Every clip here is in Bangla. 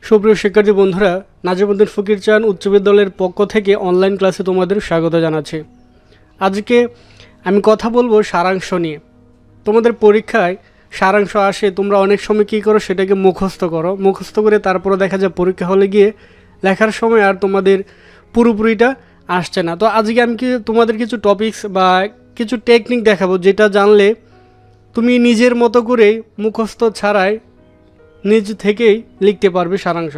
সুপ্রিয় শিক্ষার্থী বন্ধুরা, নাজিমউদ্দিন ফকির চান উচ্চ বিদ্যালয়ের পক্ষ থেকে অনলাইন ক্লাসে তোমাদের স্বাগত জানাচ্ছি। আজকে আমি কথা বলবো সারাংশ নিয়ে। তোমাদের পরীক্ষায় সারাংশ আসে, তোমরা অনেক সময় কী করো, সেটাকে মুখস্থ করো। মুখস্থ করে তারপরে দেখা যায় পরীক্ষা হলে গিয়ে লেখার সময় আর তোমাদের পুরোপুরিটা আসছে না। তো আজকে আমি তোমাদের কিছু টপিকস বা কিছু টেকনিক দেখাবো, যেটা জানলে তুমি নিজের মতো করে মুখস্থ ছাড়াই নিজ থেকেই লিখতে পারবে সারাংশ।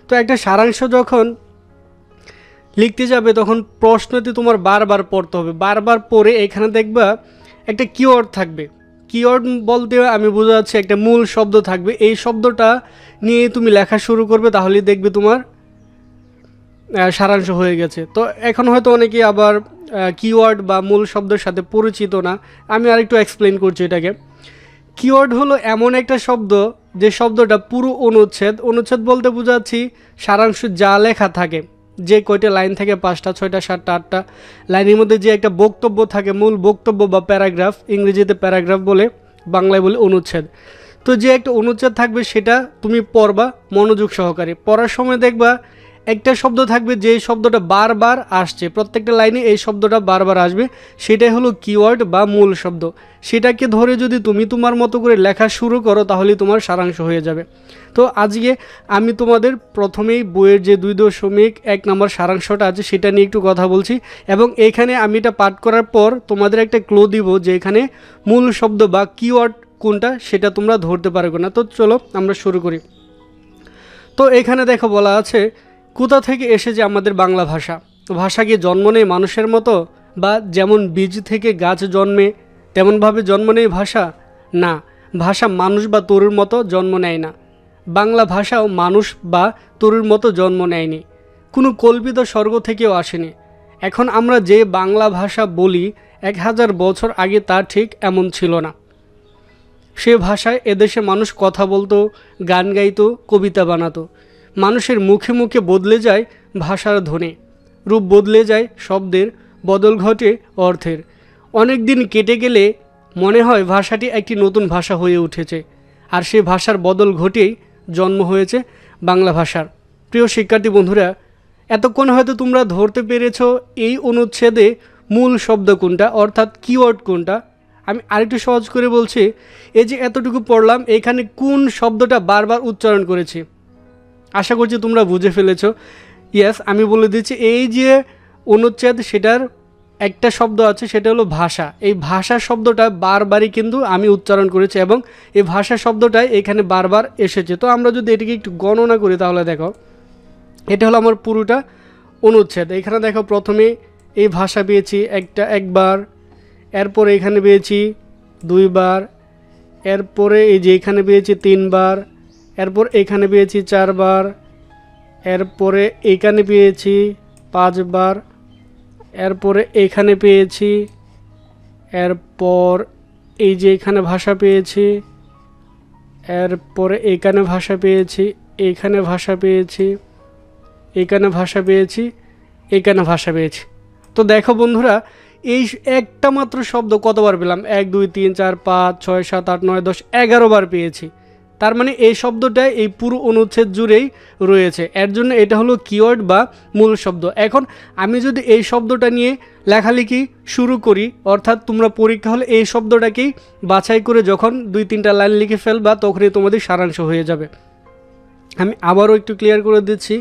তো একটা সারাংশ যখন লিখতে যাবে তখন প্রশ্নটি তোমার বারবার পড়তে হবে। বারবার পড়ে এখানে দেখবা একটা কিওয়ার্ড থাকবে। কিওয়ার্ড বলতে আমি বোঝাচ্ছি একটা মূল শব্দ থাকবে। এই শব্দটা নিয়ে তুমি লেখা শুরু করবে, তাহলেই দেখবে তোমার সারাংশ হয়ে গেছে। তো এখন হয়তো অনেকেই আবার কিওয়ার্ড বা মূল শব্দের সাথে পরিচিত না, আমি আরেকটু এক্সপ্লেন করছি এটাকে। কিওয়ার্ড হলো এমন একটা শব্দ যে শব্দটা পুরো অনুচ্ছেদ বলতে বোঝাচ্ছি সারাংশ যা লেখা থাকে, যে কয়টা লাইন থেকে 5টা 6টা 7টা 8টা লাইনের মধ্যে যে একটা বক্তব্য থাকে, মূল বক্তব্য বা প্যারাগ্রাফ, ইংরেজিতে প্যারাগ্রাফ বলে, বাংলায় বলে অনুচ্ছেদ। তো যে একটা অনুচ্ছেদ থাকবে সেটা তুমি পড়বা মনোযোগ সহকারে। পড়ার সময় দেখবা একটা শব্দ থাকবে যে শব্দটা বারবার আসছে, প্রত্যেকটা লাইনে এই শব্দটা বারবার আসবে, সেটাই হলো কিওয়ার্ড বা মূল শব্দ। সেটাকে ধরে যদি তুমি তোমার মতো করে লেখা শুরু করো তাহলে তোমার সারাংশ হয়ে যাবে। তো আজকে আমি তোমাদের প্রথমেই বইয়ের যে 2.1 নম্বর সারাংশটা আছে সেটা নিয়ে একটু কথা বলছি, এবং এখানে আমি এটা পাঠ করার পর তোমাদের একটা ক্লু দিব যে এখানে মূল শব্দ বা কিওয়ার্ড কোনটা সেটা তোমরা ধরতে পারবে না। তো চলো আমরা শুরু করি। তো এখানে দেখো বলা আছে, কোথা থেকে এসেছে আমাদের বাংলা ভাষা? ভাষা কি জন্ম নেয় মানুষের মতো, বা যেমন বীজ থেকে গাছ জন্মে তেমনভাবে জন্ম নেয় ভাষা? না, ভাষা মানুষ বা তরুর মতো জন্ম নেয় না। বাংলা ভাষাও মানুষ বা তরুর মতো জন্ম নেয়নি, কোনো কল্পিত স্বর্গ থেকেও আসেনি। এখন আমরা যে বাংলা ভাষা বলি 1000 বছর আগে তা ঠিক এমন ছিল না। সে ভাষায় এদেশে মানুষ কথা বলতো, গান গাইতো, কবিতা বানাতো। মানুষের মুখে মুখে বদলে যায় ভাষার ধ্বনি, রূপ বদলে যায় শব্দের, বদল ঘটে অর্থের। অনেক দিন কেটে গেলে মনে হয় ভাষাটি একটি নতুন ভাষা হয়ে উঠেছে, আর সেই ভাষার বদল ঘটেই জন্ম হয়েছে বাংলা ভাষার। প্রিয় শিক্ষার্থী বন্ধুরা, এতক্ষণ হয়তো তোমরা ধরতে পেরেছ এই অনুচ্ছেদে মূল শব্দ কোনটা, অর্থাৎ কিওয়ার্ড কোনটা। আমি আরেকটু সহজ করে বলছি, এই যে এতটুকু পড়লাম, এখানে কোন শব্দটা বারবার উচ্চারণ করেছি। আশা করছি তোমরা বুঝে ফেলেছো। ইয়েস, আমি বলে দিচ্ছি, এই যে অনুচ্ছেদ সেটার একটা শব্দ আছে, সেটা হলো ভাষা। এই ভাষা শব্দটা বারবারই কিন্তু আমি উচ্চারণ করেছি, এবং এই ভাষা শব্দটাই এখানে বারবার এসেছে। তো আমরা যদি এটাকে একটু গণনা করি তাহলে দেখো, এটা হলো আমার পুরোটা অনুচ্ছেদ। এখানে দেখো প্রথমে এই ভাষা পেয়েছি একবার, এরপরে এখানে পেয়েছি 2 বার, এরপরে এই যে এখানে পেয়েছি 3 বার, এরপর এখানে পেয়েছি 4 বার, এরপরে এখানে পেয়েছি 5 বার, এরপরে এখানে পেয়েছি, এরপর এই যে এখানে ভাষা পেয়েছি, এরপরে এখানে ভাষা পেয়েছি, এখানে ভাষা পেয়েছি, এখানে ভাষা পেয়েছি, এখানে ভাষা পেয়েছি। তো দেখো বন্ধুরা, এই একটা মাত্র শব্দ কতবার পেলাম? 1 2 3 4 5 6 7 8 9 10 11 বার পেয়েছি। তার মানে এই শব্দটাই এই পুরো অনুচ্ছেদ জুড়েই রয়েছে, এর জন্য এটা হলো কিওয়ার্ড বা মূল শব্দ। এখন আমি যদি এই শব্দটা নিয়ে লেখালেখি শুরু করি, অর্থাৎ তোমরা পরীক্ষা হলে এই শব্দটাকেই বাছাই করে যখন 2-3টা লাইন লিখে ফেলবা, তখনই তোমাদের সারাংশ হয়ে যাবে। আমি আবারও একটু ক্লিয়ার করে দিচ্ছি,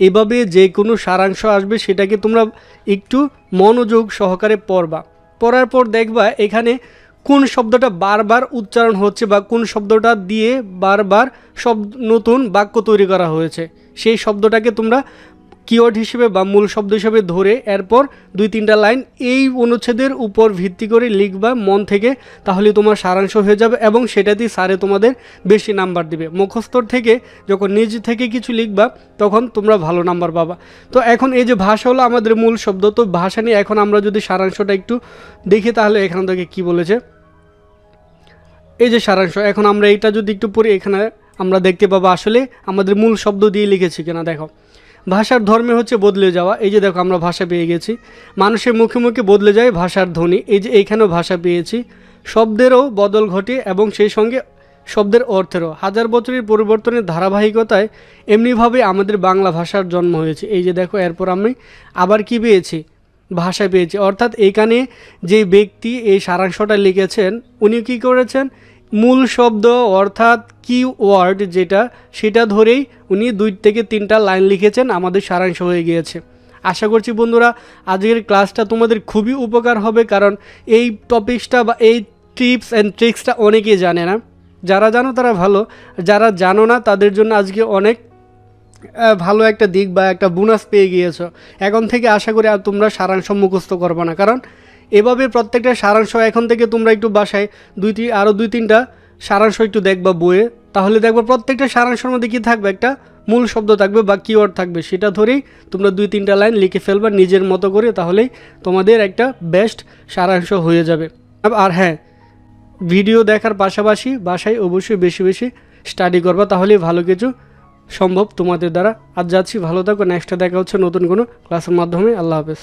এভাবে যে কোনো সারাংশ আসবে সেটাকে তোমরা একটু মনোযোগ সহকারে পড়বা। পড়ার পর দেখবা এখানে কোন শব্দটা বারবার উচ্চারণ হচ্ছে বা কোন শব্দটা দিয়ে বারবার নতুন বাক্য তৈরি করা হয়েছে, সেই শব্দটাকে তোমরা কিওয়ার্ড হিসেবে বা মূল শব্দ হিসেবে ধরে এরপর 2-3টা লাইন এই অনুচ্ছেদের উপর ভিত্তি করে লিখবা মন থেকে, তাহলে তোমার সারাংশ হয়ে যাবে, এবং সেটাতেই স্যারে তোমাদের বেশি নাম্বার দিবে। মুখস্থর থেকে যখন নিজ থেকে কিছু লিখবা তখন তোমরা ভালো নাম্বার পাবা। তো এখন এই যে ভাষা হলো আমাদের মূল শব্দ, তো ভাষা নিয়ে এখন আমরা যদি সারাংশটা একটু দেখি তাহলে এখান থেকে কি বলেছে। এই যে সারাংশ, এখন আমরা এইটা যদি একটু পড়ি, এখানে আমরা দেখতে পাবো আসলে আমাদের মূল শব্দ দিয়ে লিখেছি কিনা। দেখো, ভাষার ধর্মে হচ্ছে বদলে যাওয়া। এই যে দেখো আমরা ভাষা পেয়ে গেছি। মানুষের মুখে মুখে বদলে যায় ভাষার ধ্বনি। এই যে এইখানেও ভাষা পেয়েছি। শব্দেরও বদল ঘটে এবং সেই সঙ্গে শব্দের অর্থেরও। হাজার বছরের পরিবর্তনের ধারাবাহিকতায় এমনিভাবে আমাদের বাংলা ভাষার জন্ম হয়েছে। এই যে দেখো, এরপর আমি আবার কি পেয়েছি, ভাষা পেয়েছি। অর্থাৎ এখানে যে ব্যক্তি এই সারাংশটা লিখেছেন উনি কি করেছেন, মূল শব্দ অর্থাৎ কিওয়ার্ড যেটা, সেটা ধরেই উনি 2 থেকে 3টা লাইন লিখেছেন, আমাদের সারাংশ হয়ে গিয়েছে। আশা করছি বন্ধুরা আজকের ক্লাসটা তোমাদের খুবই উপকার হবে, কারণ এই টপিকসটা বা এই টিপস অ্যান্ড ট্রিক্সটা অনেকেই জানে না। যারা জানো তারা ভালো, যারা জানো না তাদের জন্য আজকে অনেক ভালো একটা দিক বা একটা বোনাস পেয়ে গিয়েছো। এখন থেকে আশা করি আর তোমরা সারাংশ মুখস্থ করবে না, কারণ এভাবে প্রত্যেকটা সারাংশ এখন থেকে তোমরা একটু বাসায় আরও 2-3টা সারাংশ একটু দেখবা বইয়ে, তাহলে দেখবা প্রত্যেকটা সারাংশের মধ্যে কী থাকবে, একটা মূল শব্দ থাকবে বা কিওয়ার্ড থাকবে, সেটা ধরেই তোমরা 2-3টা লাইন লিখে ফেলবা নিজের মতো করে, তাহলেই তোমাদের একটা বেস্ট সারাংশ হয়ে যাবে। আর হ্যাঁ, ভিডিও দেখার পাশাপাশি বাসায় অবশ্যই বেশি বেশি স্টাডি করবা, তাহলেই ভালো কিছু সম্ভব তোমাদের দ্বারা। আজ যাচ্ছি, ভালো থাকো, নেক্সটে দেখা হচ্ছে নতুন কোনো ক্লাসের মাধ্যমে। আল্লাহ হাফেজ।